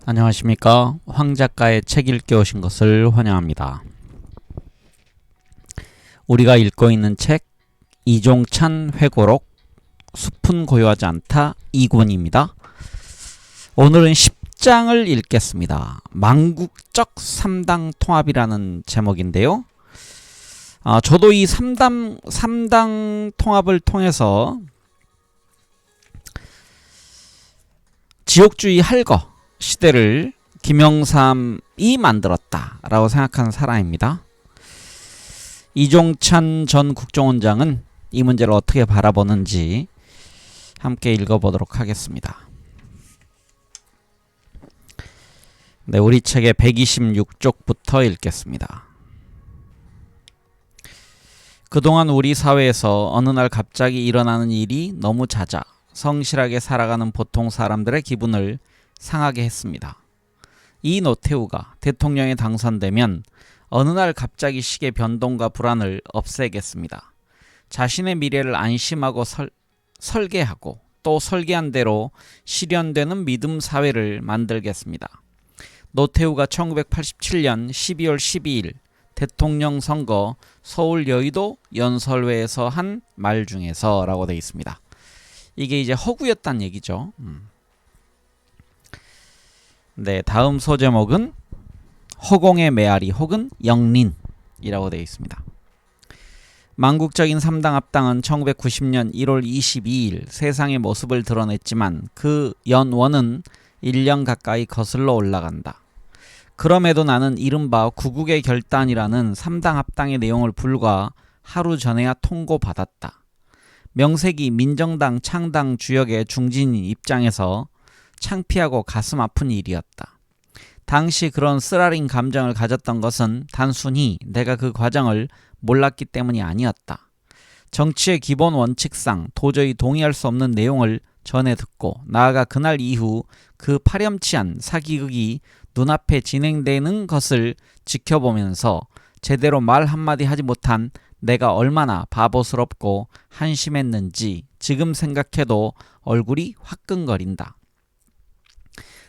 안녕하십니까. 황 작가의 책 읽기 오신 것을 환영합니다. 우리가 읽고 있는 책 이종찬 회고록 숲은 고요하지 않다 2권입니다. 오늘은 10장을 읽겠습니다. 망국적 3당 통합이라는 제목인데요. 저도 이 3당 통합을 통해서 지옥주의 할거 시대를 김영삼이 만들었다라고 생각하는 사람입니다. 이종찬 전 국정원장은 이 문제를 어떻게 바라보는지 함께 읽어보도록 하겠습니다. 네, 우리 책의 126쪽부터 읽겠습니다. 그동안 우리 사회에서 어느 날 갑자기 일어나는 일이 너무 잦아 성실하게 살아가는 보통 사람들의 기분을 상하게 했습니다. 이 노태우가 대통령에 당선되면 어느 날 갑자기 식의 변동과 불안을 없애겠습니다. 자신의 미래를 안심하고 설계하고 또 설계한 대로 실현되는 믿음 사회를 만들겠습니다. 노태우가 1987년 12월 12일 대통령 선거 서울 여의도 연설회에서 한 말 중에서 라고 되어 있습니다. 이게 이제 허구였단 얘기죠. 네, 다음 소제목은 허공의 메아리 혹은 영린이라고 되어 있습니다. 망국적인 3당 합당은 1990년 1월 22일 세상의 모습을 드러냈지만 그 연원은 1년 가까이 거슬러 올라간다. 그럼에도 나는 이른바 구국의 결단이라는 3당 합당의 내용을 불과 하루 전에야 통고받았다. 명색이 민정당 창당 주역의 중진인 입장에서 창피하고 가슴 아픈 일이었다. 당시 그런 쓰라린 감정을 가졌던 것은 단순히 내가 그 과정을 몰랐기 때문이 아니었다. 정치의 기본 원칙상 도저히 동의할 수 없는 내용을 전해 듣고 나아가 그날 이후 그 파렴치한 사기극이 눈앞에 진행되는 것을 지켜보면서 제대로 말 한마디 하지 못한 내가 얼마나 바보스럽고 한심했는지 지금 생각해도 얼굴이 화끈거린다.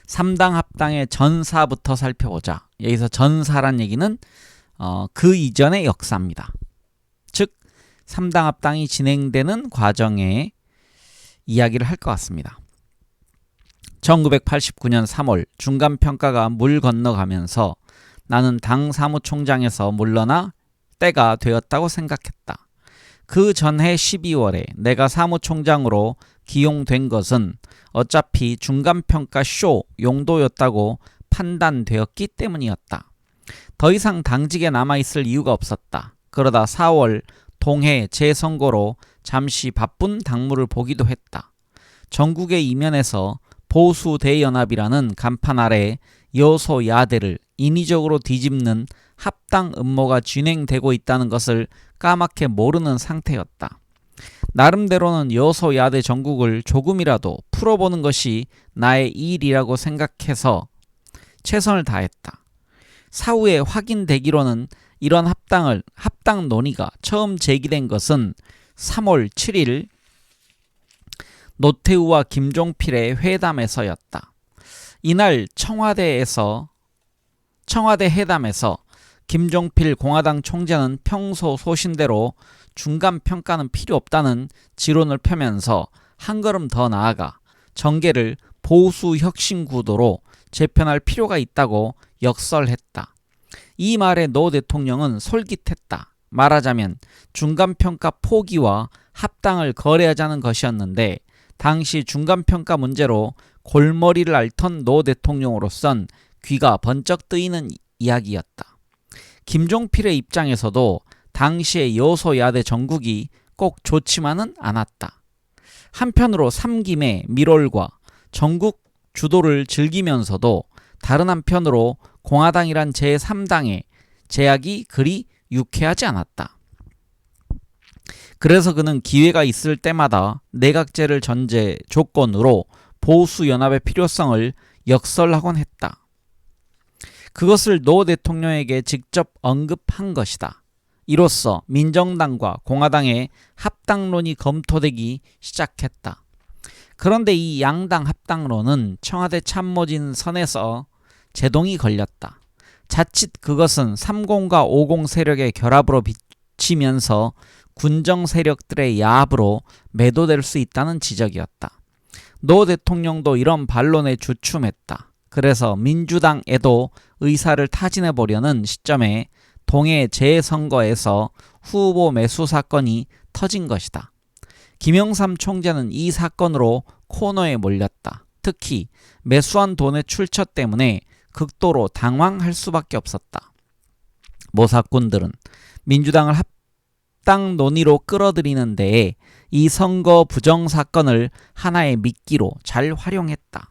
3당 합당의 전사부터 살펴보자. 여기서 전사란 얘기는 그 이전의 역사입니다. 즉 3당 합당이 진행되는 과정의 이야기를 할 것 같습니다. 1989년 3월 중간평가가 물 건너가면서 나는 당 사무총장에서 물러나 때가 되었다고 생각했다. 그 전해 12월에 내가 사무총장으로 기용된 것은 어차피 중간평가 쇼 용도였다고 판단되었기 때문이었다. 더 이상 당직에 남아있을 이유가 없었다. 그러다 4월 동해 재선거로 잠시 바쁜 당무를 보기도 했다. 전국의 이면에서 보수대연합이라는 간판 아래 여소야대를 인위적으로 뒤집는 합당 음모가 진행되고 있다는 것을 까맣게 모르는 상태였다. 나름대로는 여소야대 전국을 조금이라도 풀어보는 것이 나의 일이라고 생각해서 최선을 다했다. 사후에 확인되기로는 이런 합당 논의가 처음 제기된 것은 3월 7일 노태우와 김종필의 회담에서였다. 이날 청와대 회담에서 김종필 공화당 총재는 평소 소신대로 중간평가는 필요 없다는 지론을 펴면서 한 걸음 더 나아가 정계를 보수혁신구도로 재편할 필요가 있다고 역설했다. 이 말에 노 대통령은 솔깃했다. 말하자면 중간평가 포기와 합당을 거래하자는 것이었는데 당시 중간평가 문제로 골머리를 앓던 노 대통령으로선 귀가 번쩍 뜨이는 이야기였다. 김종필의 입장에서도 당시의 여소야대 정국이 꼭 좋지만은 않았다. 한편으로 삼김의 밀월과 전국 주도를 즐기면서도 다른 한편으로 공화당이란 제3당의 제약이 그리 유쾌하지 않았다. 그래서 그는 기회가 있을 때마다 내각제를 전제 조건으로 보수연합의 필요성을 역설하곤 했다. 그것을 노 대통령에게 직접 언급한 것이다. 이로써 민정당과 공화당의 합당론이 검토되기 시작했다. 그런데 이 양당 합당론은 청와대 참모진 선에서 제동이 걸렸다. 자칫 그것은 30과 50 세력의 결합으로 비치면서 군정 세력들의 야합으로 매도될 수 있다는 지적이었다. 노 대통령도 이런 반론에 주춤했다. 그래서 민주당에도 의사를 타진해보려는 시점에 동해 재선거에서 후보 매수 사건이 터진 것이다. 김영삼 총재는 이 사건으로 코너에 몰렸다. 특히 매수한 돈의 출처 때문에 극도로 당황할 수밖에 없었다. 모사꾼들은 민주당을 합당 논의로 끌어들이는 데에 이 선거 부정 사건을 하나의 미끼로 잘 활용했다.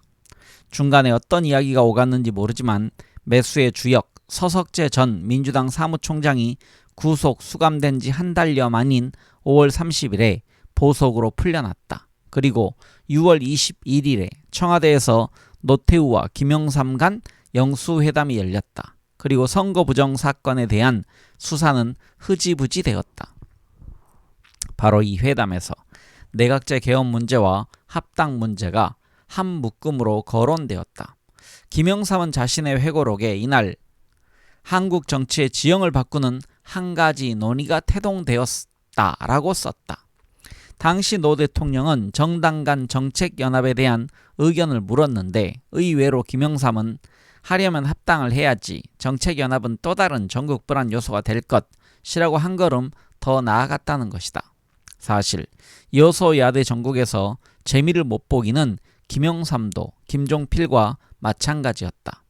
중간에 어떤 이야기가 오갔는지 모르지만 매수의 주역 서석재 전 민주당 사무총장이 구속 수감된 지 한 달여 만인 5월 30일에 보석으로 풀려났다. 그리고 6월 21일에 청와대에서 노태우와 김영삼 간 영수회담이 열렸다. 그리고 선거 부정 사건에 대한 수사는 흐지부지 되었다. 바로 이 회담에서 내각제 개헌 문제와 합당 문제가 한 묶음으로 거론되었다. 김영삼은 자신의 회고록에 이날 한국 정치의 지형을 바꾸는 한 가지 논의가 태동되었다라고 썼다. 당시 노 대통령은 정당 간 정책연합에 대한 의견을 물었는데 의외로 김영삼은 하려면 합당을 해야지 정책연합은 또 다른 전국 불안 요소가 될 것이라고 한 걸음 더 나아갔다는 것이다. 사실 여소야대 전국에서 재미를 못 보기는 김영삼도 김종필과 마찬가지였다.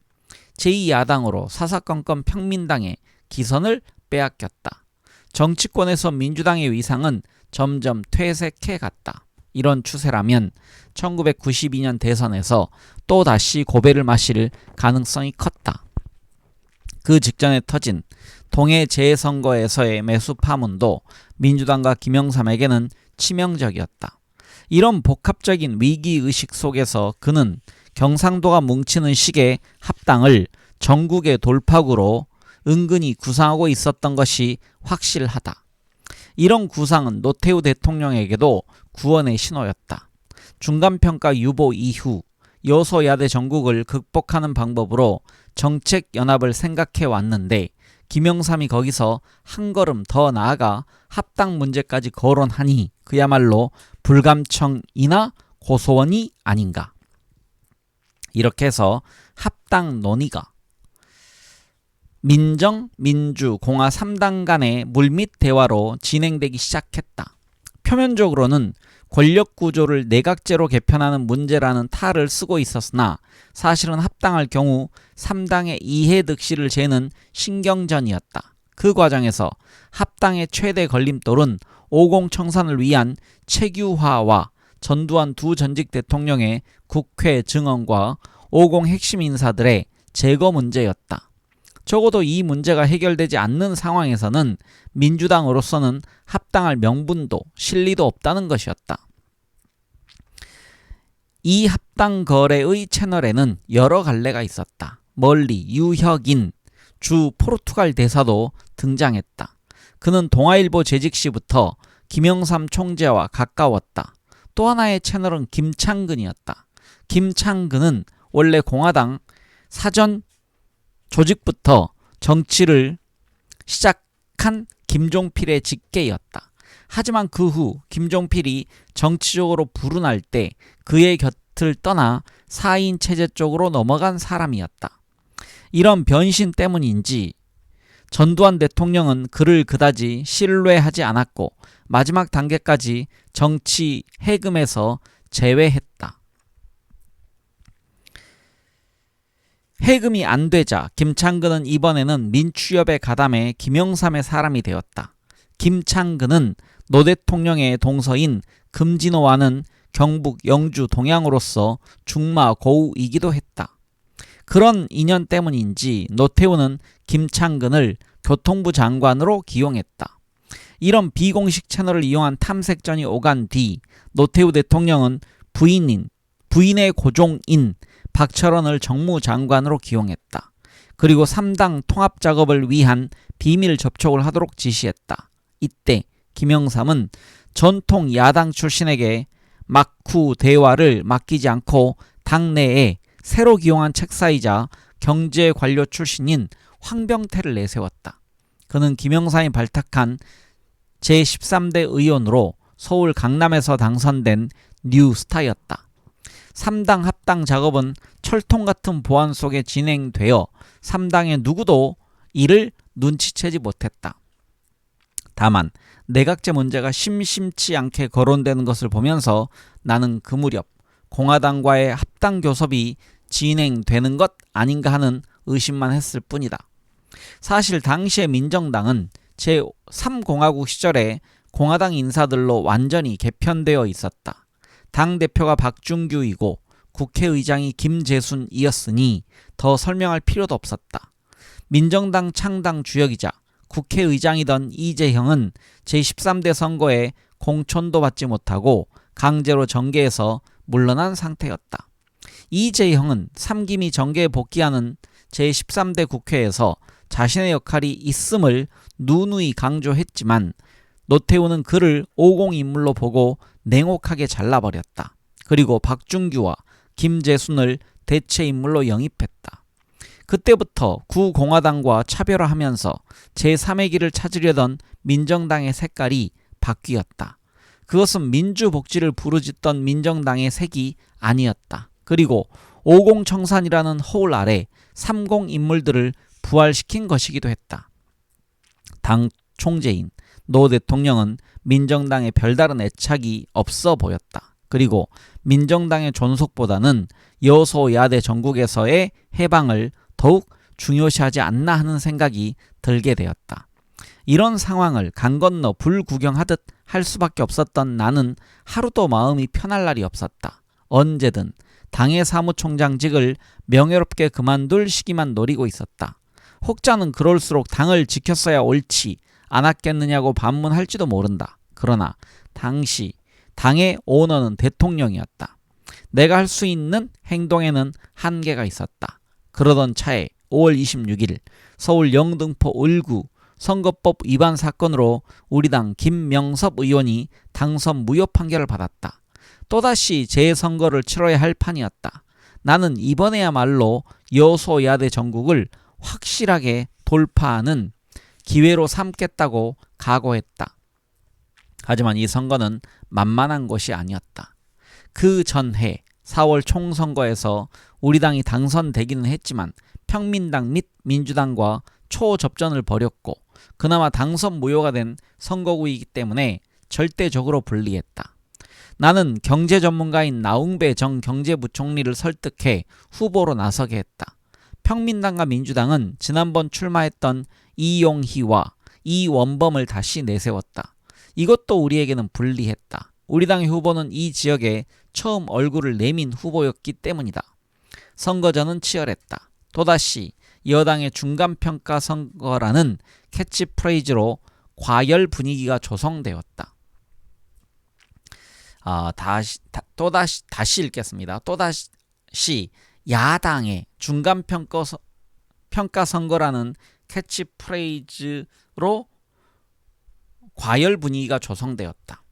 제2야당으로 사사건건 평민당의 기선을 빼앗겼다. 정치권에서 민주당의 위상은 점점 퇴색해 갔다. 이런 추세라면 1992년 대선에서 또다시 고배를 마실 가능성이 컸다. 그 직전에 터진 동해 재선거에서의 매수 파문도 민주당과 김영삼에게는 치명적이었다. 이런 복합적인 위기의식 속에서 그는 경상도가 뭉치는 식의 합당을 전국의 돌파구로 은근히 구상하고 있었던 것이 확실하다. 이런 구상은 노태우 대통령에게도 구원의 신호였다. 중간평가 유보 이후 여소야대 전국을 극복하는 방법으로 정책연합을 생각해 왔는데 김영삼이 거기서 한 걸음 더 나아가 합당 문제까지 거론하니 그야말로 불감청이나 고소원이 아닌가. 이렇게 해서 합당 논의가 민정, 민주, 공화 3당 간의 물밑 대화로 진행되기 시작했다. 표면적으로는 권력구조를 내각제로 개편하는 문제라는 탈을 쓰고 있었으나 사실은 합당할 경우 3당의 이해득실을 재는 신경전이었다. 그 과정에서 합당의 최대 걸림돌은 50 청산을 위한 최규화와 전두환 두 전직 대통령의 국회 증언과 50 핵심 인사들의 제거 문제였다. 적어도 이 문제가 해결되지 않는 상황에서는 민주당으로서는 합당할 명분도 실리도 없다는 것이었다. 이 합당 거래의 채널에는 여러 갈래가 있었다. 멀리 유혁인 주 포르투갈 대사도 등장했다. 그는 동아일보 재직 시부터 김영삼 총재와 가까웠다. 또 하나의 채널은 김창근이었다. 김창근은 원래 공화당 사전 조직부터 정치를 시작한 김종필의 직계였다. 하지만 그 후 김종필이 정치적으로 불운할 때 그의 곁을 떠나 4인 체제 쪽으로 넘어간 사람이었다. 이런 변신 때문인지 전두환 대통령은 그를 그다지 신뢰하지 않았고 마지막 단계까지 정치 해금에서 제외했다. 해금이 안 되자 김창근은 이번에는 민취협에 가담해 김영삼의 사람이 되었다. 김창근은 노 대통령의 동서인 금진호와는 경북 영주 동양으로서 중마 고우이기도 했다. 그런 인연 때문인지 노태우는 김창근을 교통부 장관으로 기용했다. 이런 비공식 채널을 이용한 탐색전이 오간 뒤 노태우 대통령은 부인의 고종인 박철원을 정무장관으로 기용했다. 그리고 3당 통합 작업을 위한 비밀 접촉을 하도록 지시했다. 이때 김영삼은 전통 야당 출신에게 막후 대화를 맡기지 않고 당내에 새로 기용한 책사이자 경제관료 출신인 황병태를 내세웠다. 그는 김영삼이 발탁한 제13대 의원으로 서울 강남에서 당선된 뉴스타였다. 3당 합당 작업은 철통 같은 보안 속에 진행되어 3당의 누구도 이를 눈치채지 못했다. 다만 내각제 문제가 심심치 않게 거론되는 것을 보면서 나는 그 무렵 공화당과의 합당 교섭이 진행되는 것 아닌가 하는 의심만 했을 뿐이다. 사실 당시의 민정당은 제3공화국 시절에 공화당 인사들로 완전히 개편되어 있었다. 당대표가 박준규이고 국회의장이 김재순이었으니 더 설명할 필요도 없었다. 민정당 창당 주역이자 국회의장이던 이재형은 제13대 선거에 공천도 받지 못하고 강제로 정계에서 물러난 상태였다. 이재형은 3기미 정계에 복귀하는 제13대 국회에서 자신의 역할이 있음을 누누이 강조했지만 노태우는 그를 오공인물로 보고 냉혹하게 잘라버렸다. 그리고 박준규와 김재순을 대체인물로 영입했다. 그때부터 구공화당과 차별화하면서 제3의 길을 찾으려던 민정당의 색깔이 바뀌었다. 그것은 민주복지를 부르짖던 민정당의 색이 아니었다. 그리고 오공청산이라는 허울 아래 30 인물들을 부활시킨 것이기도 했다. 당 총재인 노 대통령은 민정당에 별다른 애착이 없어 보였다. 그리고 민정당의 존속보다는 여소야대 전국에서의 해방을 더욱 중요시하지 않나 하는 생각이 들게 되었다. 이런 상황을 강 건너 불구경하듯 할 수밖에 없었던 나는 하루도 마음이 편할 날이 없었다. 언제든 당의 사무총장직을 명예롭게 그만둘 시기만 노리고 있었다. 혹자는 그럴수록 당을 지켰어야 옳지 않았겠느냐고 반문할지도 모른다. 그러나 당시 당의 오너는 대통령이었다. 내가 할 수 있는 행동에는 한계가 있었다. 그러던 차에 5월 26일 서울 영등포 을구 선거법 위반 사건으로 우리 당 김명섭 의원이 당선 무효 판결을 받았다. 또다시 재선거를 치러야 할 판이었다. 나는 이번에야말로 여소야대 전국을 확실하게 돌파하는 기회로 삼겠다고 각오했다. 하지만 이 선거는 만만한 것이 아니었다. 그 전해 4월 총선거에서 우리 당이 당선되기는 했지만 평민당 및 민주당과 초접전을 벌였고 그나마 당선 무효가 된 선거구이기 때문에 절대적으로 불리했다. 나는 경제 전문가인 나웅배 전 경제부총리를 설득해 후보로 나서게 했다. 평민당과 민주당은 지난번 출마했던 이용희와 이원범을 다시 내세웠다. 이것도 우리에게는 불리했다. 우리 당의 후보는 이 지역에 처음 얼굴을 내민 후보였기 때문이다. 선거전은 치열했다. 또다시 여당의 중간평가 선거라는 캐치프레이즈로 과열 분위기가 조성되었다. 다시 읽겠습니다. 또다시 야당의 중간평가 선거라는 캐치프레이즈로 과열 분위기가 조성되었다.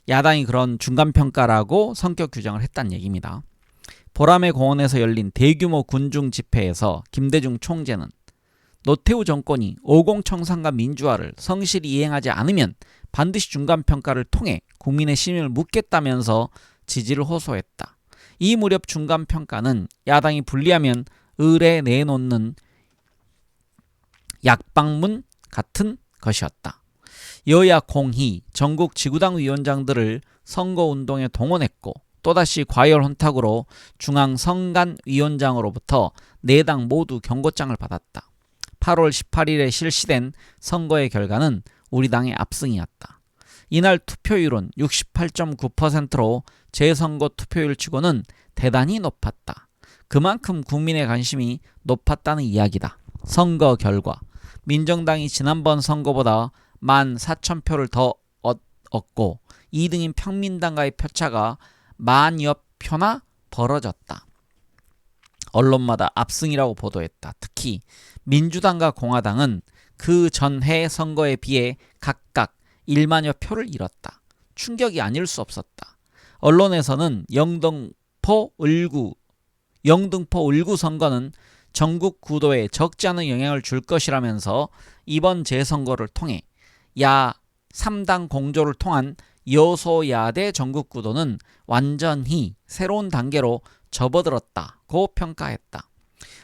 야당이 그런 중간평가라고 성격 규정을 했다는 얘기입니다. 보라매 공원에서 열린 대규모 군중 집회에서 김대중 총재는 노태우 정권이 오공청산과 민주화를 성실히 이행하지 않으면 반드시 중간평가를 통해 국민의 신임을 묻겠다면서 지지를 호소했다. 이 무렵 중간평가는 야당이 불리하면 을에 내놓는 약방문 같은 것이었다. 여야 공히 전국 지구당 위원장들을 선거운동에 동원했고 또다시 과열 혼탁으로 중앙선관위원장으로부터 4당 모두 경고장을 받았다. 8월 18일에 실시된 선거의 결과는 우리 당의 압승이었다. 이날 투표율은 68.9%로 재선거 투표율치고는 대단히 높았다. 그만큼 국민의 관심이 높았다는 이야기다. 선거 결과 민정당이 지난번 선거보다 14,000표를 더 얻고 2등인 평민당과의 표차가 10,000여 표나 벌어졌다. 언론마다 압승이라고 보도했다. 특히 민주당과 공화당은 그 전해 선거에 비해 각각 10,000여 표를 잃었다. 충격이 아닐 수 없었다. 언론에서는 영등포, 을구, 영등포 1구 선거는 전국 구도에 적지 않은 영향을 줄 것이라면서 이번 재선거를 통해 야 3당 공조를 통한 여소야대 전국 구도는 완전히 새로운 단계로 접어들었다고 평가했다.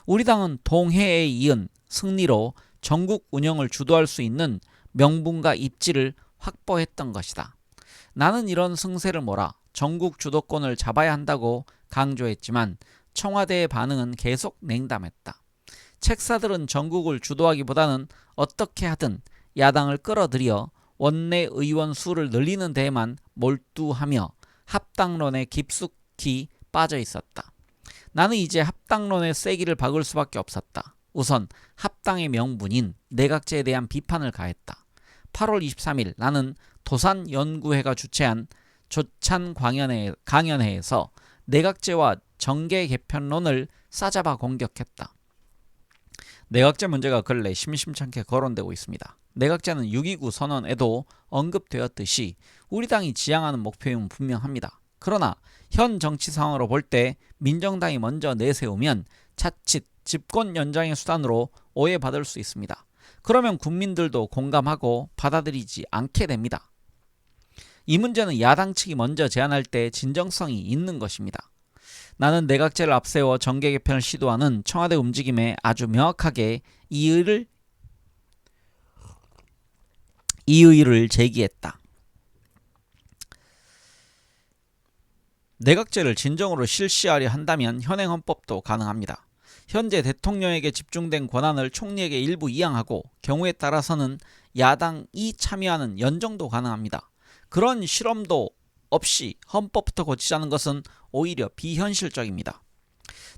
우리 당은 동해에 이은 승리로 전국 운영을 주도할 수 있는 명분과 입지를 확보했던 것이다. 나는 이런 승세를 몰아 전국 주도권을 잡아야 한다고 강조했지만 청와대의 반응은 계속 냉담했다. 책사들은 전국을 주도하기보다는 어떻게 하든 야당을 끌어들여 원내 의원 수를 늘리는 데에만 몰두하며 합당론에 깊숙이 빠져 있었다. 나는 이제 합당론의 세기를 박을 수밖에 없었다. 우선 합당의 명분인 내각제에 대한 비판을 가했다. 8월 23일 나는 도산연구회가 주최한 조찬 강연회에서 내각제와 정계 개편론을 싸잡아 공격했다. 내각제 문제가 근래 심심찮게 거론되고 있습니다. 내각제는 6.29 선언에도 언급되었듯이 우리 당이 지향하는 목표임은 분명합니다. 그러나 현 정치 상황으로 볼 때 민정당이 먼저 내세우면 자칫 집권 연장의 수단으로 오해받을 수 있습니다. 그러면 국민들도 공감하고 받아들이지 않게 됩니다. 이 문제는 야당 측이 먼저 제안할 때 진정성이 있는 것입니다. 나는 내각제를 앞세워 정계 개편을 시도하는 청와대 움직임에 아주 명확하게 이의를 제기했다. 내각제를 진정으로 실시하려 한다면 현행 헌법도 가능합니다. 현재 대통령에게 집중된 권한을 총리에게 일부 이양하고 경우에 따라서는 야당이 참여하는 연정도 가능합니다. 그런 실험도 없이 헌법부터 고치자는 것은 오히려 비현실적입니다.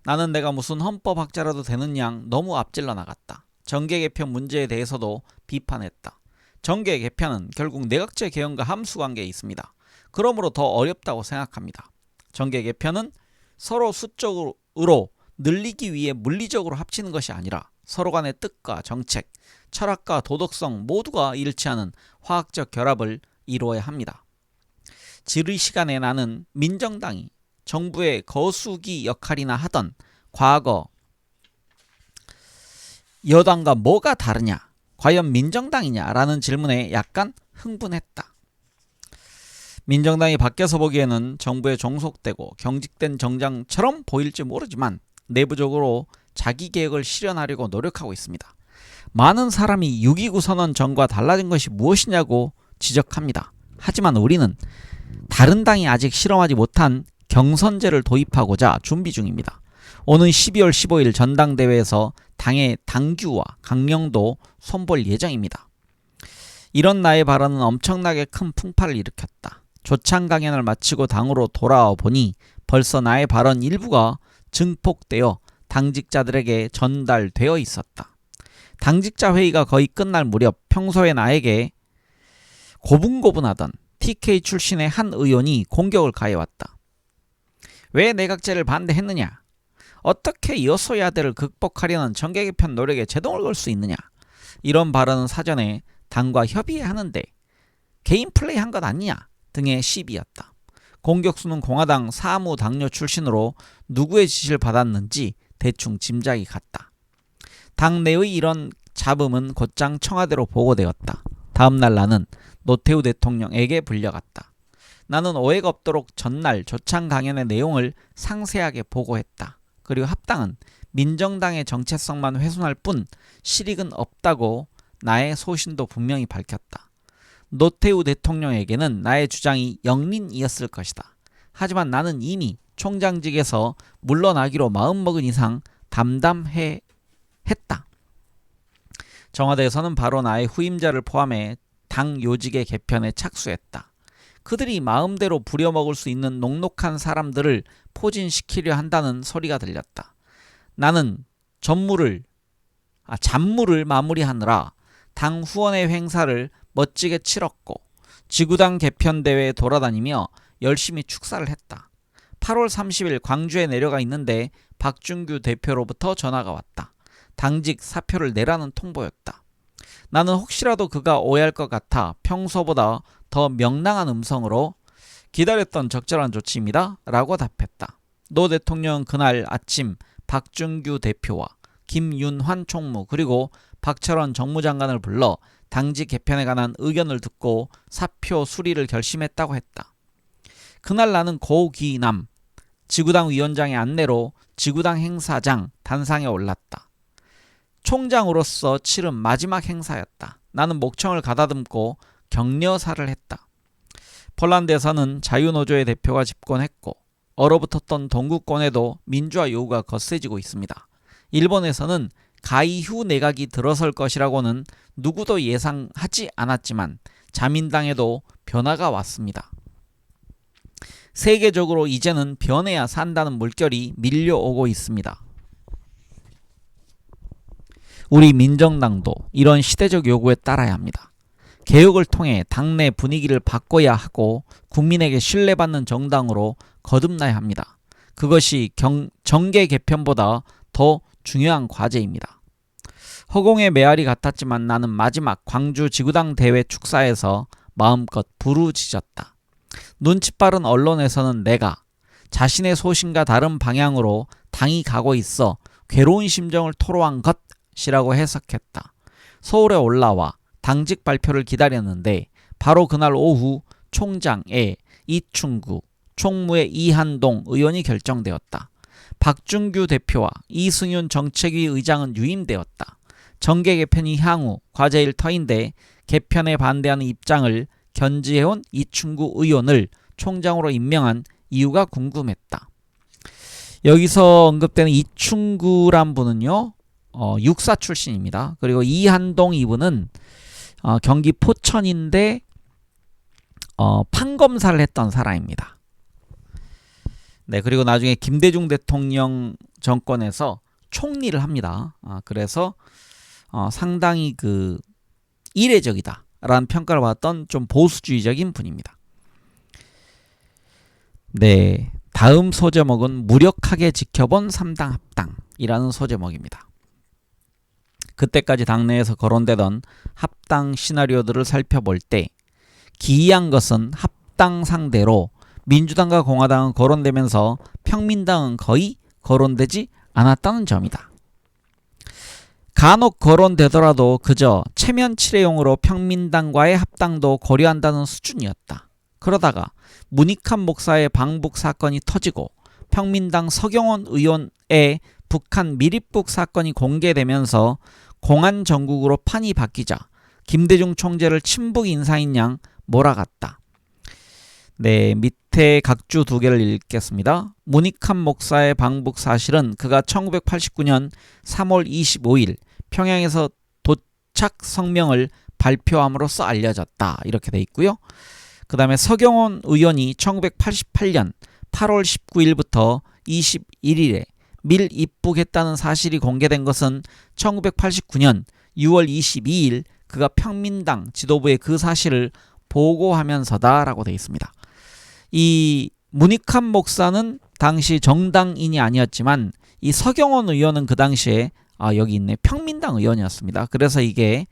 나는 내가 무슨 헌법학자라도 되는 양 너무 앞질러 나갔다. 정계 개편 문제에 대해서도 비판했다. 정계 개편은 결국 내각제 개헌과 함수관계에 있습니다. 그러므로 더 어렵다고 생각합니다. 정계 개편은 서로 수적으로 늘리기 위해 물리적으로 합치는 것이 아니라 서로 간의 뜻과 정책, 철학과 도덕성 모두가 일치하는 화학적 결합을 이루어야 합니다. 지리 시간에 나는 민정당이 정부의 거수기 역할이나 하던 과거 여당과 뭐가 다르냐, 과연 민정당이냐라는 질문에 약간 흥분했다. 민정당이 밖에서 보기에는 정부에 종속되고 경직된 정당처럼 보일지 모르지만 내부적으로 자기 계획을 실현하려고 노력하고 있습니다. 많은 사람이 6.29 선언 전과 달라진 것이 무엇이냐고 지적합니다. 하지만 우리는 다른 당이 아직 실험하지 못한 경선제를 도입하고자 준비 중입니다. 오는 12월 15일 전당대회에서 당의 당규와 강령도 손볼 예정입니다. 이런 나의 발언은 엄청나게 큰 풍파를 일으켰다. 조찬 강연을 마치고 당으로 돌아와 보니 벌써 나의 발언 일부가 증폭되어 당직자들에게 전달되어 있었다. 당직자 회의가 거의 끝날 무렵 평소에 나에게 고분고분하던 TK 출신의 한 의원이 공격을 가해왔다. 왜 내각제를 반대했느냐? 어떻게 여소야대를 극복하려는 정계 개편 노력에 제동을 걸 수 있느냐? 이런 발언은 사전에 당과 협의해야 하는데 개인 플레이한 것 아니냐? 등의 시비였다. 공격수는 공화당 사무당뇨 출신으로 누구의 지시를 받았는지 대충 짐작이 갔다. 당내의 이런 잡음은 곧장 청와대로 보고되었다. 다음날 나는 노태우 대통령에게 불려갔다. 나는 오해가 없도록 전날 조찬 강연의 내용을 상세하게 보고했다. 그리고 합당은 민정당의 정체성만 훼손할 뿐 실익은 없다고 나의 소신도 분명히 밝혔다. 노태우 대통령에게는 나의 주장이 영린이었을 것이다. 하지만 나는 이미 총장직에서 물러나기로 마음먹은 이상 담담해 했다. 청와대에서는 바로 나의 후임자를 포함해 당 요직의 개편에 착수했다. 그들이 마음대로 부려먹을 수 있는 녹록한 사람들을 포진시키려 한다는 소리가 들렸다. 나는 잡무를 마무리하느라 당 후원회 행사를 멋지게 치렀고 지구당 개편대회에 돌아다니며 열심히 축사를 했다. 8월 30일 광주에 내려가 있는데 박준규 대표로부터 전화가 왔다. 당직 사표를 내라는 통보였다. 나는 혹시라도 그가 오해할 것 같아 평소보다 더 명랑한 음성으로 기다렸던 적절한 조치입니다 라고 답했다. 노 대통령은 그날 아침 박준규 대표와 김윤환 총무 그리고 박철원 정무장관을 불러 당직 개편에 관한 의견을 듣고 사표 수리를 결심했다고 했다. 그날 나는 고기남 지구당 위원장의 안내로 지구당 행사장 단상에 올랐다. 총장으로서 치른 마지막 행사였다. 나는 목청을 가다듬고 격려사를 했다. 폴란드에서는 자유노조의 대표가 집권했고 얼어붙었던 동구권에도 민주화 요구가 거세지고 있습니다. 일본에서는 가이후 내각이 들어설 것이라고는 누구도 예상하지 않았지만 자민당에도 변화가 왔습니다. 세계적으로 이제는 변해야 산다는 물결이 밀려오고 있습니다. 우리 민정당도 이런 시대적 요구에 따라야 합니다. 개혁을 통해 당내 분위기를 바꿔야 하고 국민에게 신뢰받는 정당으로 거듭나야 합니다. 그것이 정계 개편보다 더 중요한 과제입니다. 허공의 메아리 같았지만 나는 마지막 광주 지구당 대회 축사에서 마음껏 부르짖었다. 눈치 빠른 언론에서는 내가 자신의 소신과 다른 방향으로 당이 가고 있어 괴로운 심정을 토로한 것이라고 해석했다. 서울에 올라와 당직 발표를 기다렸는데 바로 그날 오후 총장에 이충구, 총무의 이한동 의원이 결정되었다. 박준규 대표와 이승윤 정책위 의장은 유임되었다. 정계 개편이 향후 과제일 터인데 개편에 반대하는 입장을 견지해온 이충구 의원을 총장으로 임명한 이유가 궁금했다. 여기서 언급되는 이충구란 분은요, 육사 출신입니다. 그리고 이한동 이분은 경기 포천인데 판검사를 했던 사람입니다. 네, 그리고 나중에 김대중 대통령 정권에서 총리를 합니다. 그래서 상당히 이례적이다라는 평가를 받았던 좀 보수주의적인 분입니다. 네, 다음 소제목은 무력하게 지켜본 3당 합당이라는 소제목입니다. 그때까지 당내에서 거론되던 합당 시나리오들을 살펴볼 때 기이한 것은 합당 상대로 민주당과 공화당은 거론되면서 평민당은 거의 거론되지 않았다는 점이다. 간혹 거론되더라도 그저 체면치레용으로 평민당과의 합당도 고려한다는 수준이었다. 그러다가 문익환 목사의 방북 사건이 터지고 평민당 서경원 의원의 북한 미립북 사건이 공개되면서 공안 정국으로 판이 바뀌자 김대중 총재를 친북 인사인 양 몰아갔다. 네, 밑에 각주 2개를 읽겠습니다. 문익환 목사의 방북 사실은 그가 1989년 3월 25일 평양에서 도착 성명을 발표함으로써 알려졌다. 이렇게 돼 있고요. 그 다음에 서경원 의원이 1988년 8월 19일부터 21일에 밀 입북했다는 사실이 공개된 것은 1989년 6월 22일 그가 평민당 지도부에 그 사실을 보고하면서다 라고 되어 있습니다. 이 문익환 목사는 당시 정당인이 아니었지만 이 서경원 의원은 그 당시에 여기 있네, 평민당 의원이었습니다. 그래서 이게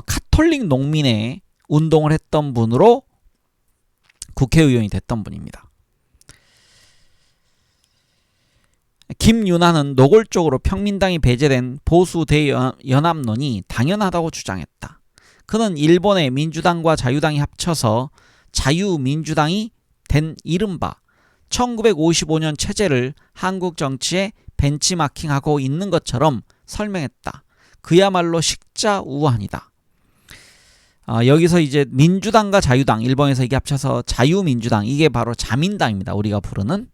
카톨릭 농민의 운동을 했던 분으로 국회의원이 됐던 분입니다. 김윤환은 노골적으로 평민당이 배제된 보수 대연합론이 당연하다고 주장했다. 그는 일본의 민주당과 자유당이 합쳐서 자유민주당이 된 이른바 1955년 체제를 한국 정치에 벤치마킹하고 있는 것처럼 설명했다. 그야말로 식자우환이다. 여기서 이제 민주당과 자유당, 일본에서 이게 합쳐서 자유민주당, 이게 바로 자민당입니다. 우리가 부르는.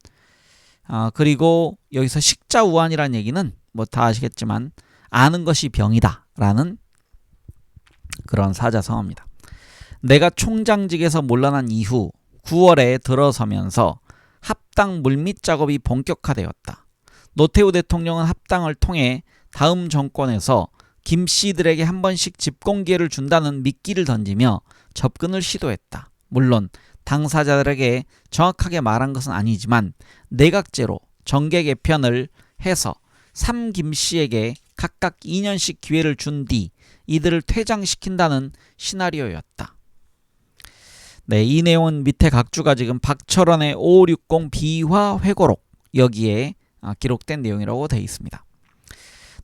그리고 여기서 식자우환이라는 얘기는 뭐 다 아시겠지만 아는 것이 병이다 라는 그런 사자성어입니다. 내가 총장직에서 물러난 이후 9월에 들어서면서 합당 물밑 작업이 본격화되었다. 노태우 대통령은 합당을 통해 다음 정권에서 김씨들에게 한 번씩 집공기회를 준다는 미끼를 던지며 접근을 시도했다. 물론 당사자들에게 정확하게 말한 것은 아니지만 내각제로 정계 개편을 해서 3김씨에게 각각 2년씩 기회를 준 뒤 이들을 퇴장시킨다는 시나리오였다. 네, 이 내용은 밑에 각주가 지금 박철원의 5560 비화 회고록 여기에 기록된 내용이라고 되어 있습니다.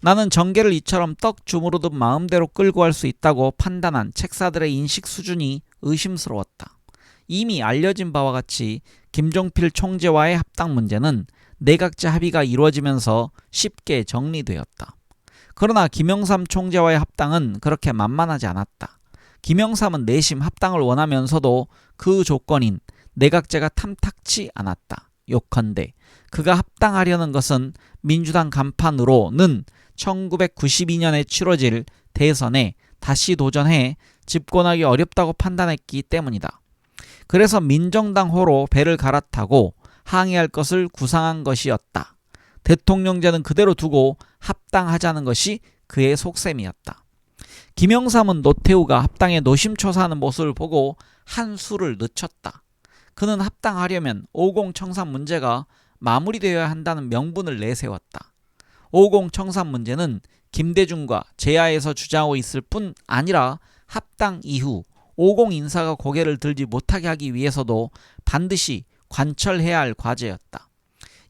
나는 정계를 이처럼 떡 주무르듯 마음대로 끌고 갈 수 있다고 판단한 책사들의 인식 수준이 의심스러웠다. 이미 알려진 바와 같이 김종필 총재와의 합당 문제는 내각제 합의가 이루어지면서 쉽게 정리되었다. 그러나 김영삼 총재와의 합당은 그렇게 만만하지 않았다. 김영삼은 내심 합당을 원하면서도 그 조건인 내각제가 탐탁치 않았다. 요컨대 그가 합당하려는 것은 민주당 간판으로는 1992년에 치러질 대선에 다시 도전해 집권하기 어렵다고 판단했기 때문이다. 그래서 민정당호로 배를 갈아타고 항의할 것을 구상한 것이었다. 대통령제는 그대로 두고 합당하자는 것이 그의 속셈이었다. 김영삼은 노태우가 합당에 노심초사하는 모습을 보고 한 수를 늦췄다. 그는 합당하려면 50 청산 문제가 마무리되어야 한다는 명분을 내세웠다. 50 청산 문제는 김대중과 제야에서 주장하고 있을 뿐 아니라 합당 이후 50 인사가 고개를 들지 못하게 하기 위해서도 반드시 관철해야 할 과제였다.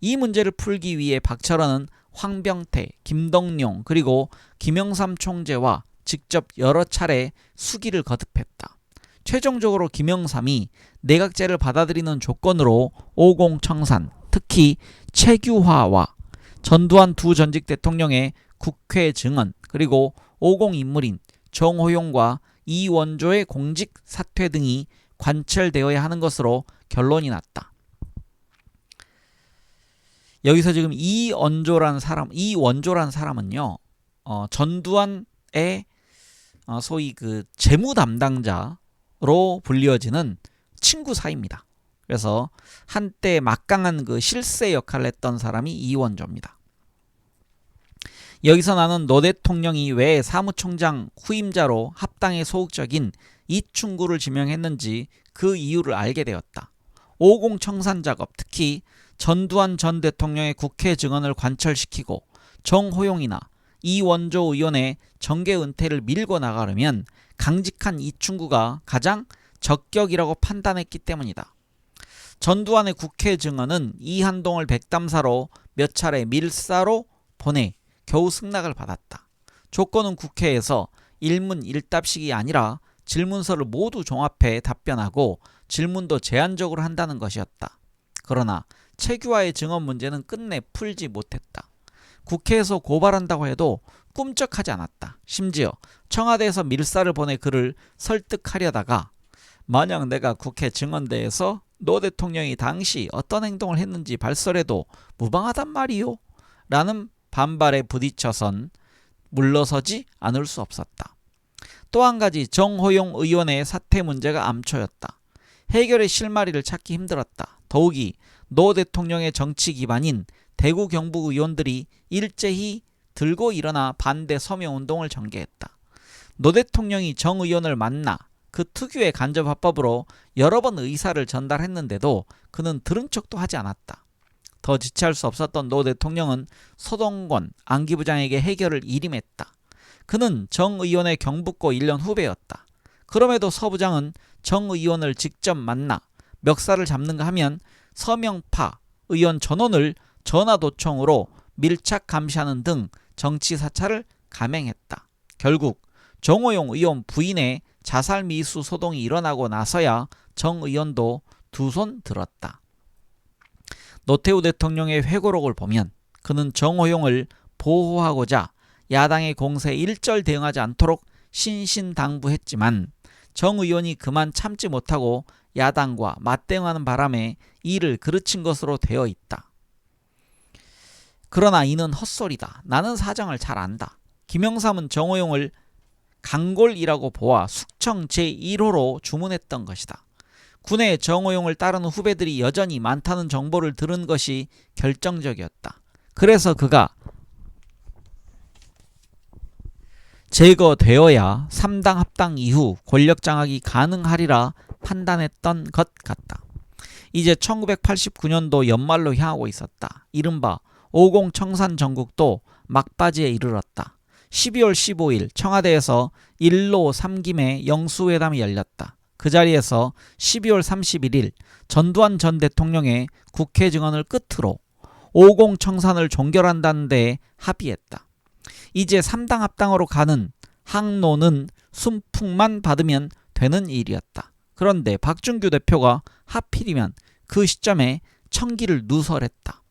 이 문제를 풀기 위해 박철원은 황병태, 김덕룡 그리고 김영삼 총재와 직접 여러 차례 수기를 거듭했다. 최종적으로 김영삼이 내각제를 받아들이는 조건으로 50 청산, 특히 최규화와 전두환 두 전직 대통령의 국회 증언 그리고 50 인물인 정호용과 이원조의 공직 사퇴 등이 관철되어야 하는 것으로 결론이 났다. 여기서 지금 이원조란 사람은요, 전두환의 소위 그 재무 담당자로 불리어지는 친구 사이입니다. 그래서 한때 막강한 그 실세 역할을 했던 사람이 이원조입니다. 여기서 나는 노 대통령이 왜 사무총장 후임자로 합당에 소극적인 이충구를 지명했는지 그 이유를 알게 되었다. 50 청산 작업, 특히 전두환 전 대통령의 국회 증언을 관철시키고 정호용이나 이원조 의원의 정계 은퇴를 밀고 나가려면 강직한 이충구가 가장 적격이라고 판단했기 때문이다. 전두환의 국회 증언은 이한동을 백담사로 몇 차례 밀사로 보내 겨우 승낙을 받았다. 조건은 국회에서 일문일답식이 아니라 질문서를 모두 종합해 답변하고 질문도 제한적으로 한다는 것이었다. 그러나 최규화의 증언 문제는 끝내 풀지 못했다. 국회에서 고발한다고 해도 꿈쩍하지 않았다. 심지어 청와대에서 밀사를 보내 그를 설득하려다가 만약 내가 국회 증언대에서 노 대통령이 당시 어떤 행동을 했는지 발설해도 무방하단 말이요? 라는 반발에 부딪혀선 물러서지 않을 수 없었다. 또 한 가지 정호용 의원의 사퇴 문제가 암초였다. 해결의 실마리를 찾기 힘들었다. 더욱이 노 대통령의 정치 기반인 대구 경북 의원들이 일제히 들고 일어나 반대 서명운동을 전개했다. 노 대통령이 정 의원을 만나 그 특유의 간접화법으로 여러 번 의사를 전달했는데도 그는 들은 척도 하지 않았다. 더 지체할 수 없었던 노 대통령은 서동권 안기부장에게 해결을 일임했다. 그는 정 의원의 경북고 1년 후배였다. 그럼에도 서 부장은 정 의원을 직접 만나 멱살을 잡는가 하면 서명파 의원 전원을 전화도청으로 밀착 감시하는 등 정치 사찰을 감행했다. 결국 정호용 의원 부인의 자살 미수 소동이 일어나고 나서야 정 의원도 두 손 들었다. 노태우 대통령의 회고록을 보면 그는 정호용을 보호하고자 야당의 공세에 일절 대응하지 않도록 신신당부했지만 정 의원이 그만 참지 못하고 야당과 맞대응하는 바람에 이를 그르친 것으로 되어 있다. 그러나 이는 헛소리다. 나는 사정을 잘 안다. 김영삼은 정호용을 강골이라고 보아 숙청 제1호로 주문했던 것이다. 군에 정호용을 따르는 후배들이 여전히 많다는 정보를 들은 것이 결정적이었다. 그래서 그가 제거되어야 3당 합당 이후 권력 장악이 가능하리라 판단했던 것 같다. 이제 1989년도 연말로 향하고 있었다. 이른바 50 청산 전국도 막바지에 이르렀다. 12월 15일 청와대에서 1로 3김의 영수회담이 열렸다. 그 자리에서 12월 31일 전두환 전 대통령의 국회 증언을 끝으로 오공 청산을 종결한다는 데 합의했다. 이제 3당 합당으로 가는 항로는 순풍만 받으면 되는 일이었다. 그런데 박준규 대표가 하필이면 그 시점에 청기를 누설했다.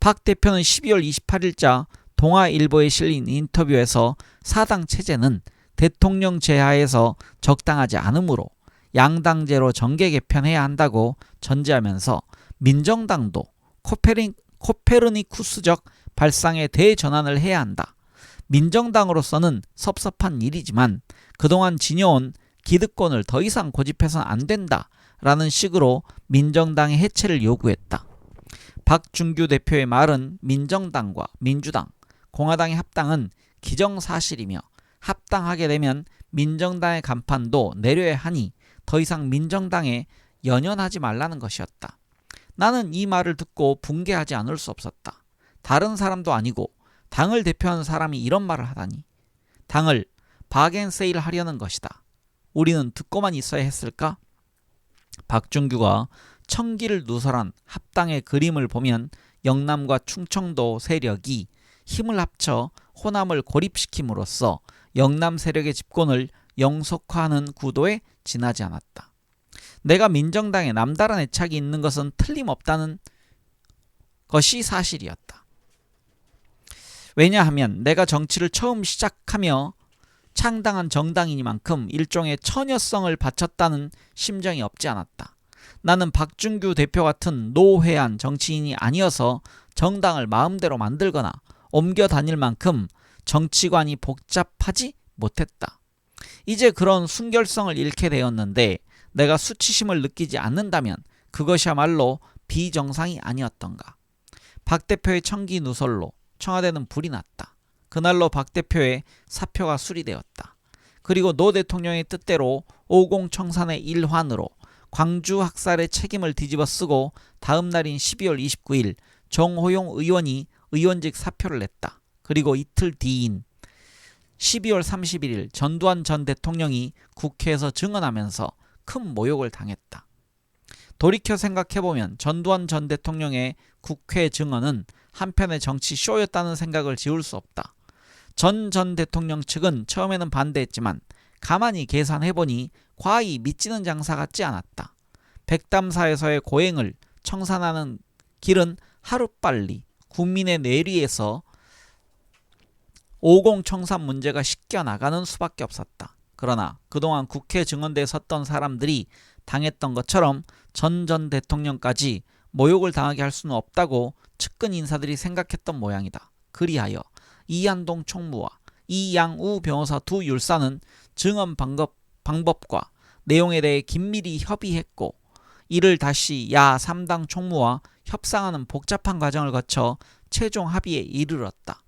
박 대표는 12월 28일자 동아일보에 실린 인터뷰에서 사당 체제는 대통령 제하에서 적당하지 않으므로 양당제로 정계 개편해야 한다고 전제하면서 민정당도 코페르니쿠스적 발상에 대전환을 해야 한다. 민정당으로서는 섭섭한 일이지만 그동안 지녀온 기득권을 더 이상 고집해서는 안 된다라는 식으로 민정당의 해체를 요구했다. 박준규 대표의 말은 민정당과 민주당, 공화당의 합당은 기정사실이며 합당하게 되면 민정당의 간판도 내려야 하니 더 이상 민정당에 연연하지 말라는 것이었다. 나는 이 말을 듣고 붕괴하지 않을 수 없었다. 다른 사람도 아니고 당을 대표하는 사람이 이런 말을 하다니. 당을 바겐세일 하려는 것이다. 우리는 듣고만 있어야 했을까? 박준규가 청기를 누설한 합당의 그림을 보면 영남과 충청도 세력이 힘을 합쳐 호남을 고립시킴으로써 영남 세력의 집권을 영속화하는 구도에 지나지 않았다. 내가 민정당에 남다른 애착이 있는 것은 틀림없다는 것이 사실이었다. 왜냐하면 내가 정치를 처음 시작하며 창당한 정당이니만큼 일종의 처녀성을 바쳤다는 심정이 없지 않았다. 나는 박준규 대표 같은 노회한 정치인이 아니어서 정당을 마음대로 만들거나 옮겨 다닐 만큼 정치관이 복잡하지 못했다. 이제 그런 순결성을 잃게 되었는데 내가 수치심을 느끼지 않는다면 그것이야말로 비정상이 아니었던가. 박 대표의 청기 누설로 청와대는 불이 났다. 그날로 박 대표의 사표가 수리되었다. 그리고 노 대통령의 뜻대로 오공 청산의 일환으로 광주 학살의 책임을 뒤집어 쓰고 다음 날인 12월 29일 정호용 의원이 의원직 사표를 냈다. 그리고 이틀 뒤인 12월 31일 전두환 전 대통령이 국회에서 증언하면서 큰 모욕을 당했다. 돌이켜 생각해보면 전두환 전 대통령의 국회 증언은 한편의 정치 쇼였다는 생각을 지울 수 없다. 전 대통령 측은 처음에는 반대했지만 가만히 계산해보니 과히 믿지는 장사 같지 않았다. 백담사에서의 고행을 청산하는 길은 하루빨리 국민의 뇌리에서 오공 청산 문제가 씻겨나가는 수밖에 없었다. 그러나 그동안 국회 증언대에 섰던 사람들이 당했던 것처럼 전 대통령까지 모욕을 당하게 할 수는 없다고 측근 인사들이 생각했던 모양이다. 그리하여 이한동 총무와 이양우 변호사 두 율사는 증언 방법과 내용에 대해 긴밀히 협의했고 이를 다시 야 3당 총무와 협상하는 복잡한 과정을 거쳐 최종 합의에 이르렀다.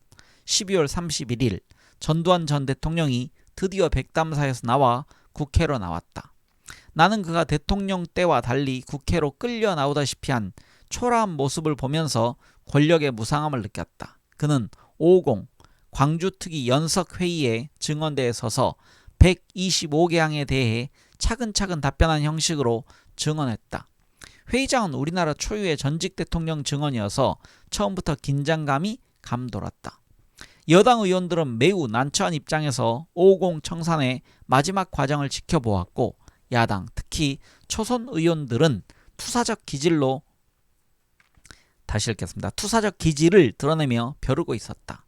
12월 31일 전두환 전 대통령이 드디어 백담사에서 나와 국회로 나왔다. 나는 그가 대통령 때와 달리 국회로 끌려 나오다시피 한 초라한 모습을 보면서 권력의 무상함을 느꼈다. 그는 50 광주특위 연석회의의 증언대에 서서 125개 항에 대해 차근차근 답변한 형식으로 증언했다. 회의장은 우리나라 초유의 전직 대통령 증언이어서 처음부터 긴장감이 감돌았다. 여당 의원들은 매우 난처한 입장에서 50 청산의 마지막 과정을 지켜보았고 야당, 특히 초선 의원들은 투사적 기질을 드러내며 벼르고 있었다.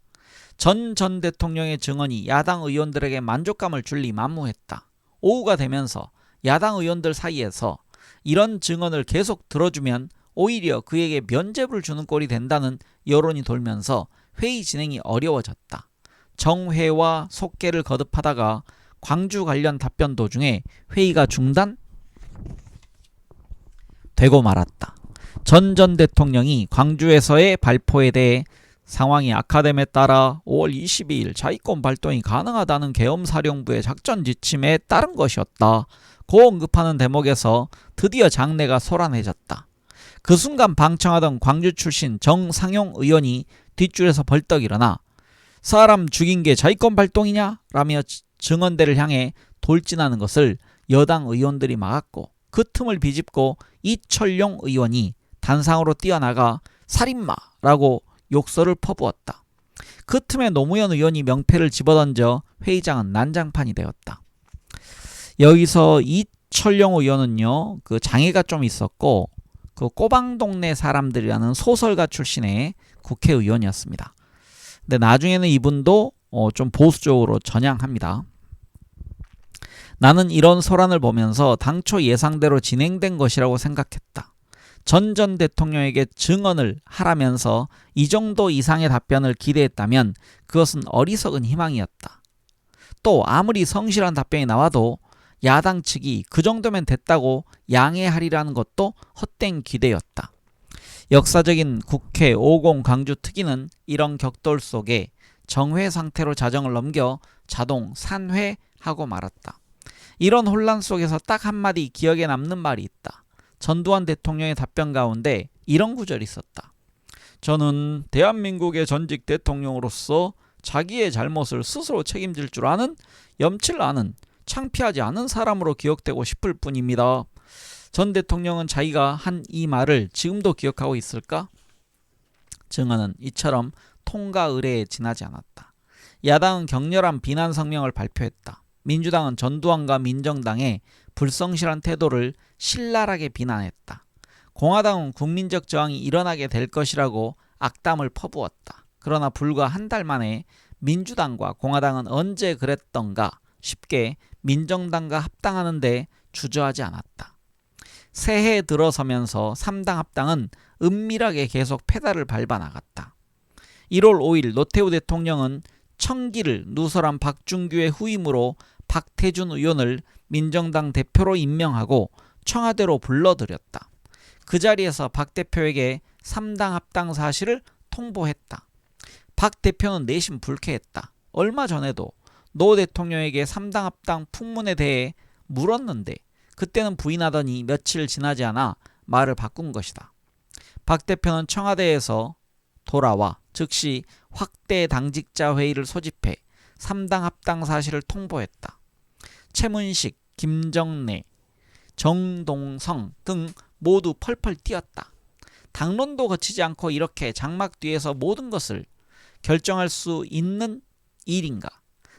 전 대통령의 증언이 야당 의원들에게 만족감을 줄 리 만무했다. 오후가 되면서 야당 의원들 사이에서 이런 증언을 계속 들어주면 오히려 그에게 면죄부를 주는 꼴이 된다는 여론이 돌면서 회의 진행이 어려워졌다. 정회와 속개를 거듭하다가 광주 관련 답변 도중에 회의가 중단되고 말았다. 전 대통령이 광주에서의 발표에 대해 상황이 악화됨에 따라 5월 22일 자위권 발동이 가능하다는 계엄사령부의 작전 지침에 따른 것이었다. 고 언급하는 대목에서 드디어 장내가 소란해졌다. 그 순간 방청하던 광주 출신 정상용 의원이 뒷줄에서 벌떡 일어나 사람 죽인 게 자위권 발동이냐? 라며 증언대를 향해 돌진하는 것을 여당 의원들이 막았고 그 틈을 비집고 이철용 의원이 단상으로 뛰어나가 살인마라고 욕설을 퍼부었다. 그 틈에 노무현 의원이 명패를 집어던져 회의장은 난장판이 되었다. 여기서 이철용 의원은요, 그 장애가 좀 있었고 그 꼬방동네 사람들이라는 소설가 출신의 국회의원이었습니다. 근데 나중에는 이분도 좀 보수적으로 전향합니다. 나는 이런 소란을 보면서 당초 예상대로 진행된 것이라고 생각했다. 전 대통령에게 증언을 하라면서 이 정도 이상의 답변을 기대했다면 그것은 어리석은 희망이었다. 또 아무리 성실한 답변이 나와도 야당 측이 그 정도면 됐다고 양해하리라는 것도 헛된 기대였다. 역사적인 국회 50 강주 특위는 이런 격돌 속에 정회 상태로 자정을 넘겨 자동 산회하고 말았다. 이런 혼란 속에서 딱 한마디 기억에 남는 말이 있다. 전두환 대통령의 답변 가운데 이런 구절이 있었다. 저는 대한민국의 전직 대통령으로서 자기의 잘못을 스스로 책임질 줄 아는, 염치를 아는, 창피하지 않은 사람으로 기억되고 싶을 뿐입니다. 전 대통령은 자기가 한 이 말을 지금도 기억하고 있을까? 증언은 이처럼 통과 의례에 지나지 않았다. 야당은 격렬한 비난 성명을 발표했다. 민주당은 전두환과 민정당의 불성실한 태도를 신랄하게 비난했다. 공화당은 국민적 저항이 일어나게 될 것이라고 악담을 퍼부었다. 그러나 불과 한 달 만에 민주당과 공화당은 언제 그랬던가 쉽게 민정당과 합당하는데 주저하지 않았다. 새해에 들어서면서 3당 합당은 은밀하게 계속 페달을 밟아 나갔다. 1월 5일 노태우 대통령은 청기를 누설한 박준규의 후임으로 박태준 의원을 민정당 대표로 임명하고 청와대로 불러들였다. 그 자리에서 박 대표에게 3당 합당 사실을 통보했다. 박 대표는 내심 불쾌했다. 얼마 전에도 노 대통령에게 3당 합당 풍문에 대해 물었는데 그때는 부인하더니 며칠 지나지 않아 말을 바꾼 것이다. 박 대표는 청와대에서 돌아와 즉시 확대 당직자 회의를 소집해 3당 합당 사실을 통보했다. 최문식, 김정래, 정동성 등 모두 펄펄 뛰었다. 당론도 거치지 않고 이렇게 장막 뒤에서 모든 것을 결정할 수 있는 일인가?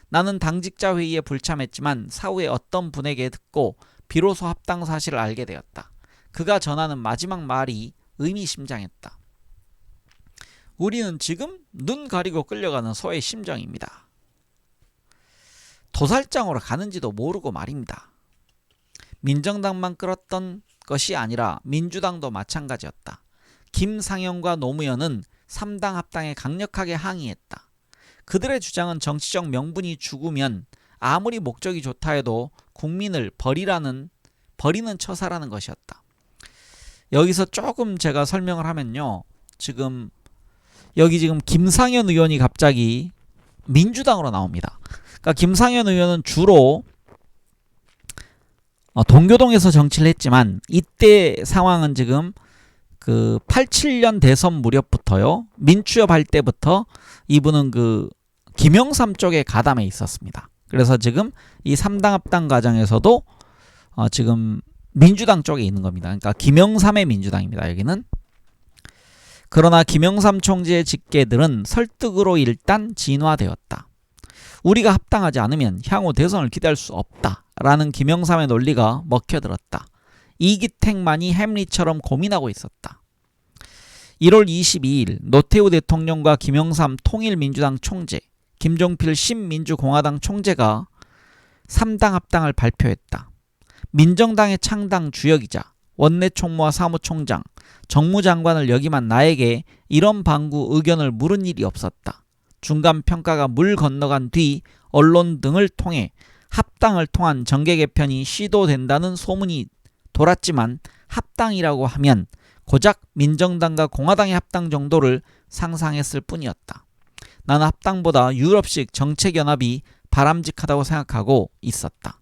나는 당직자 회의에 불참했지만 사후에 어떤 분에게 듣고 비로소 합당 사실을 알게 되었다. 그가 전하는 마지막 말이 의미심장했다. 우리는 지금 눈 가리고 끌려가는 소의 심정입니다. 도살장으로 가는지도 모르고 말입니다. 민정당만 끌었던 것이 아니라 민주당도 마찬가지였다. 김상현과 노무현은 3당 합당에 강력하게 항의했다. 그들의 주장은 정치적 명분이 죽으면 아무리 목적이 좋다 해도 국민을 버리는 처사라는 것이었다. 여기서 조금 제가 설명을 하면요. 지금 김상현 의원이 갑자기 민주당으로 나옵니다. 그러니까 김상현 의원은 주로 동교동에서 정치를 했지만 이때 상황은 지금 그 87년 대선 무렵부터요. 민추협 할 때부터 이분은 그 김영삼 쪽에 가담해 있었습니다. 그래서 지금 이 3당 합당 과정에서도 지금 민주당 쪽에 있는 겁니다. 그러니까 김영삼의 민주당입니다. 여기는. 그러나 김영삼 총재의 직계들은 설득으로 일단 진화되었다. 우리가 합당하지 않으면 향후 대선을 기대할 수 없다라는 김영삼의 논리가 먹혀들었다. 이기택만이 햄릿처럼 고민하고 있었다. 1월 22일 노태우 대통령과 김영삼 통일민주당 총재, 김종필 신민주공화당 총재가 3당 합당을 발표했다. 민정당의 창당 주역이자 원내총무와 사무총장, 정무장관을 역임한 나에게 이런 방구 의견을 물은 일이 없었다. 중간평가가 물 건너간 뒤 언론 등을 통해 합당을 통한 정계 개편이 시도된다는 소문이 돌았지만 합당이라고 하면 고작 민정당과 공화당의 합당 정도를 상상했을 뿐이었다. 나는 합당보다 유럽식 정책연합이 바람직하다고 생각하고 있었다.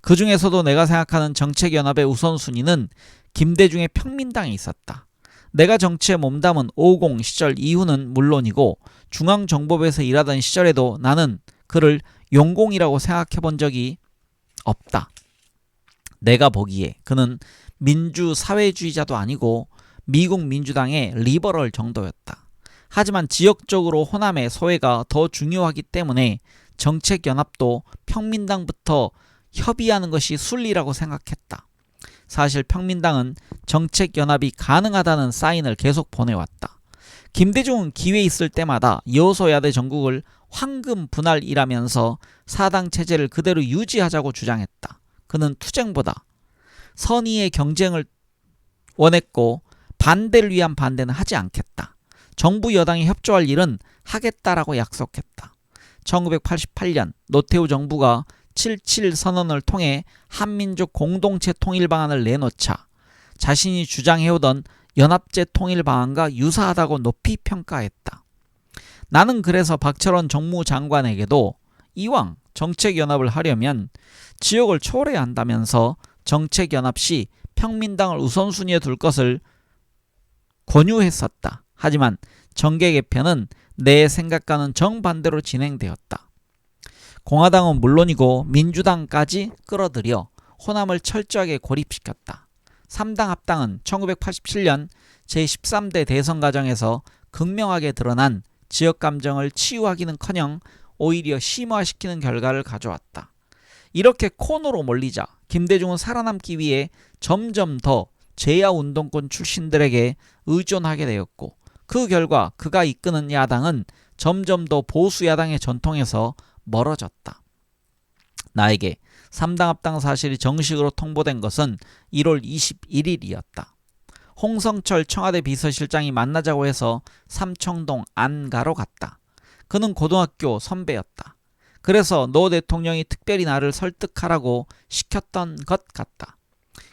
그 중에서도 내가 생각하는 정책연합의 우선순위는 김대중의 평민당에 있었다. 내가 정치에 몸담은 50 시절 이후는 물론이고 중앙정보부에서 일하던 시절에도 나는 그를 용공이라고 생각해 본 적이 없다. 내가 보기에 그는 민주사회주의자도 아니고 미국 민주당의 리버럴 정도였다. 하지만 지역적으로 호남의 소외가 더 중요하기 때문에 정책연합도 평민당부터 협의하는 것이 순리라고 생각했다. 사실 평민당은 정책연합이 가능하다는 사인을 계속 보내왔다. 김대중은 기회 있을 때마다 여소야대 전국을 황금 분할이라면서 사당 체제를 그대로 유지하자고 주장했다. 그는 투쟁보다 선의의 경쟁을 원했고 반대를 위한 반대는 하지 않겠다. 정부 여당이 협조할 일은 하겠다라고 약속했다. 1988년 노태우 정부가 7.7 선언을 통해 한민족 공동체 통일 방안을 내놓자 자신이 주장해오던 연합제 통일 방안과 유사하다고 높이 평가했다. 나는 그래서 박철원 정무장관에게도 이왕 정책연합을 하려면 지역을 초월해야 한다면서 정책연합 시 평민당을 우선순위에 둘 것을 권유했었다. 하지만 정계 개편은 내 생각과는 정반대로 진행되었다. 공화당은 물론이고 민주당까지 끌어들여 호남을 철저하게 고립시켰다. 3당 합당은 1987년 제13대 대선 과정에서 극명하게 드러난 지역 감정을 치유하기는커녕 오히려 심화시키는 결과를 가져왔다. 이렇게 코너로 몰리자 김대중은 살아남기 위해 점점 더 제야운동권 출신들에게 의존하게 되었고 그 결과 그가 이끄는 야당은 점점 더 보수 야당의 전통에서 멀어졌다. 나에게 3당 합당 사실이 정식으로 통보된 것은 1월 21일이었다. 홍성철 청와대 비서실장이 만나자고 해서 삼청동 안가로 갔다. 그는 고등학교 선배였다. 그래서 노 대통령이 특별히 나를 설득하라고 시켰던 것 같다.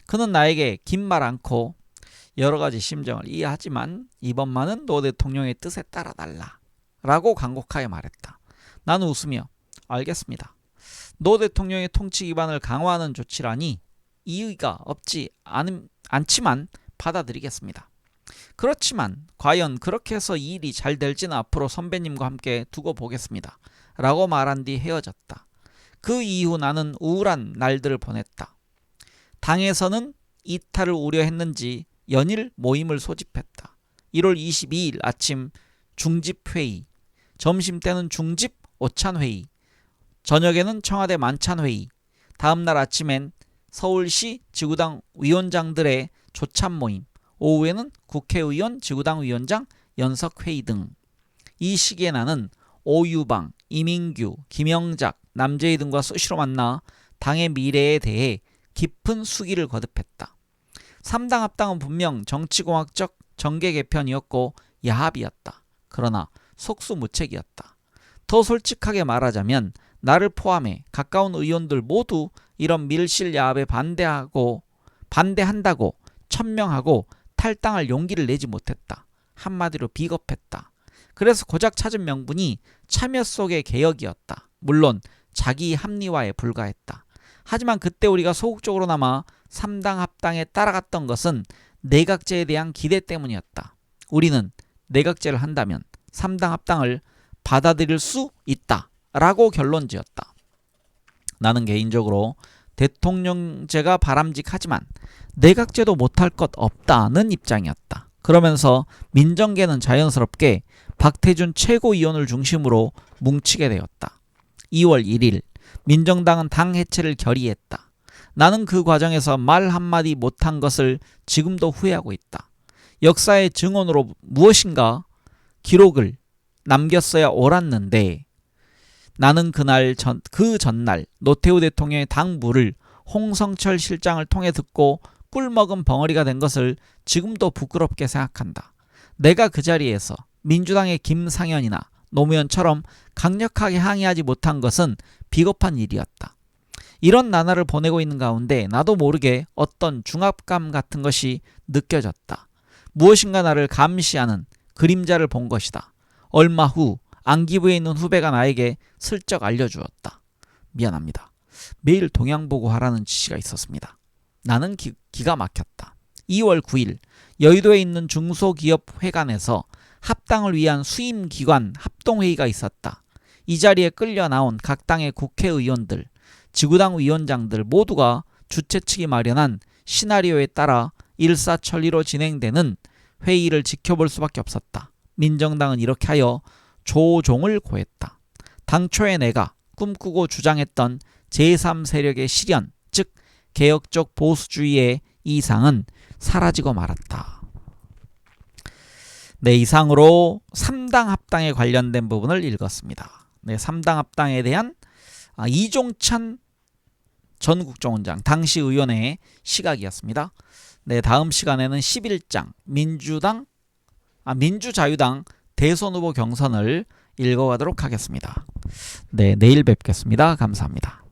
그는 나에게 긴 말 않고 여러 가지 심정을 이해하지만 이번만은 노 대통령의 뜻에 따라달라 라고 간곡하게 말했다. 나는 웃으며 알겠습니다. 노 대통령의 통치 기반을 강화하는 조치라니 이의가 없지 않지만 받아들이겠습니다. 그렇지만 과연 그렇게 해서 이 일이 잘 될지는 앞으로 선배님과 함께 두고 보겠습니다. 라고 말한 뒤 헤어졌다. 그 이후 나는 우울한 날들을 보냈다. 당에서는 이탈을 우려했는지 연일 모임을 소집했다. 1월 22일 아침 중집회의, 점심때는 중집 오찬회의, 저녁에는 청와대 만찬회의, 다음날 아침엔 서울시 지구당 위원장들의 조찬 모임, 오후에는 국회의원, 지구당 위원장 연석회의 등. 이 시기에 나는 오유방, 이민규, 김영작, 남재희 등과 수시로 만나 당의 미래에 대해 깊은 수기를 거듭했다. 3당 합당은 분명 정치공학적 정계 개편이었고 야합이었다. 그러나 속수무책이었다. 더 솔직하게 말하자면 나를 포함해 가까운 의원들 모두 이런 밀실 야합에 반대한다고 천명하고 탈당할 용기를 내지 못했다. 한마디로 비겁했다. 그래서 고작 찾은 명분이 참여 속의 개혁이었다. 물론 자기 합리화에 불과했다. 하지만 그때 우리가 소극적으로나마 3당 합당에 따라갔던 것은 내각제에 대한 기대 때문이었다. 우리는 내각제를 한다면 3당 합당을 받아들일 수 있다 라고 결론지었다. 나는 개인적으로 대통령제가 바람직하지만 내각제도 못할 것 없다는 입장이었다. 그러면서 민정계는 자연스럽게 박태준 최고위원을 중심으로 뭉치게 되었다. 2월 1일 민정당은 당 해체를 결의했다. 나는 그 과정에서 말 한마디 못한 것을 지금도 후회하고 있다. 역사의 증언으로 무엇인가 기록을 남겼어야 옳았는데 나는 그 전날 노태우 대통령의 당부를 홍성철 실장을 통해 듣고 꿀먹은 벙어리가 된 것을 지금도 부끄럽게 생각한다. 내가 그 자리에서 민주당의 김상현이나 노무현처럼 강력하게 항의하지 못한 것은 비겁한 일이었다. 이런 나날을 보내고 있는 가운데 나도 모르게 어떤 중압감 같은 것이 느껴졌다. 무엇인가 나를 감시하는 그림자를 본 것이다. 얼마 후 안기부에 있는 후배가 나에게 슬쩍 알려주었다. 미안합니다. 매일 동향 보고 하라는 지시가 있었습니다. 나는 기가 막혔다. 2월 9일 여의도에 있는 중소기업회관에서 합당을 위한 수임기관 합동회의가 있었다. 이 자리에 끌려 나온 각 당의 국회의원들, 지구당 위원장들 모두가 주최 측이 마련한 시나리오에 따라 일사천리로 진행되는 회의를 지켜볼 수밖에 없었다. 민정당은 이렇게 하여 조종을 고했다. 당초에 내가 꿈꾸고 주장했던 제3세력의 실현, 즉 개혁적 보수주의의 이상은 사라지고 말았다. 네, 이상으로 3당 합당에 관련된 부분을 읽었습니다. 네, 3당 합당에 대한 이종찬 전 국정원장 당시 의원의 시각이었습니다. 네, 다음 시간에는 11장 민주자유당 대선 후보 경선을 읽어가도록 하겠습니다. 네, 내일 뵙겠습니다. 감사합니다.